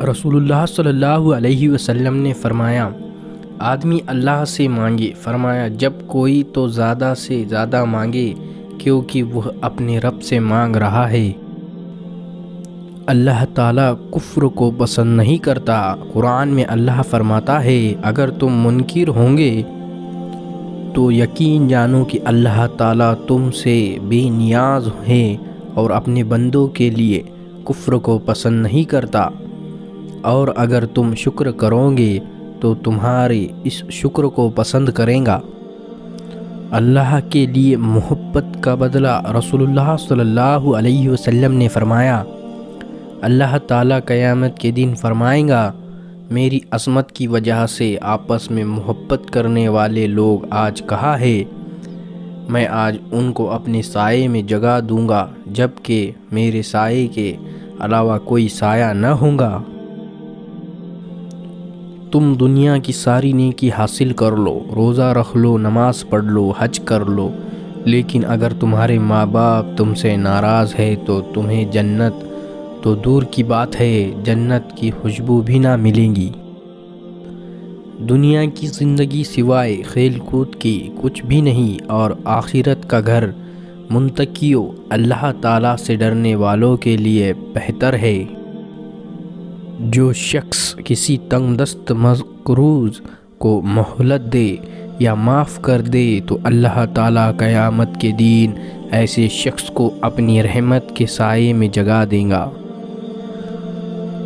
رسول اللہ صلی اللہ علیہ وسلم نے فرمایا، آدمی اللہ سے مانگے، فرمایا جب کوئی تو زیادہ سے زیادہ مانگے کیونکہ وہ اپنے رب سے مانگ رہا ہے۔ اللہ تعالیٰ کفر کو پسند نہیں کرتا۔ قرآن میں اللہ فرماتا ہے، اگر تم منکر ہوں گے تو یقین جانو کہ اللہ تعالیٰ تم سے بے نیاز ہے اور اپنے بندوں کے لیے کفر کو پسند نہیں کرتا، اور اگر تم شکر کرو گے تو تمہارے اس شکر کو پسند کریں گا۔ اللہ کے لیے محبت کا بدلہ رسول اللہ صلی اللہ علیہ وسلم نے فرمایا، اللہ تعالیٰ قیامت کے دن فرمائیں گا، میری عظمت کی وجہ سے آپس میں محبت کرنے والے لوگ آج کہاں ہے؟ میں آج ان کو اپنے سائے میں جگہ دوں گا، جبکہ میرے سائے کے علاوہ کوئی سایہ نہ ہوگا۔ تم دنیا کی ساری نیکی حاصل کر لو، روزہ رکھ لو، نماز پڑھ لو، حج کر لو، لیکن اگر تمہارے ماں باپ تم سے ناراض ہے تو تمہیں جنت تو دور کی بات ہے، جنت کی خوشبو بھی نہ ملے گی۔ دنیا کی زندگی سوائے کھیل کود کی کچھ بھی نہیں، اور آخرت کا گھر منتقیوں اللہ تعالیٰ سے ڈرنے والوں کے لیے بہتر ہے۔ جو شخص کسی تنگ دست مقروض کو مہلت دے یا معاف کر دے تو اللہ تعالیٰ قیامت کے دن ایسے شخص کو اپنی رحمت کے سائے میں جگہ دے گا۔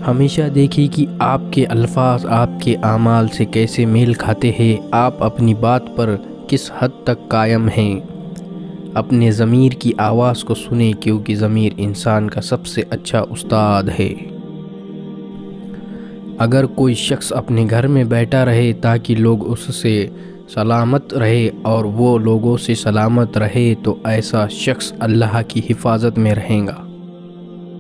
ہمیشہ دیکھیں کہ آپ کے الفاظ آپ کے اعمال سے کیسے میل کھاتے ہیں، آپ اپنی بات پر کس حد تک قائم ہیں۔ اپنے ضمیر کی آواز کو سنیں، کیونکہ ضمیر انسان کا سب سے اچھا استاد ہے۔ اگر کوئی شخص اپنے گھر میں بیٹھا رہے تاکہ لوگ اس سے سلامت رہے اور وہ لوگوں سے سلامت رہے تو ایسا شخص اللہ کی حفاظت میں رہے گا۔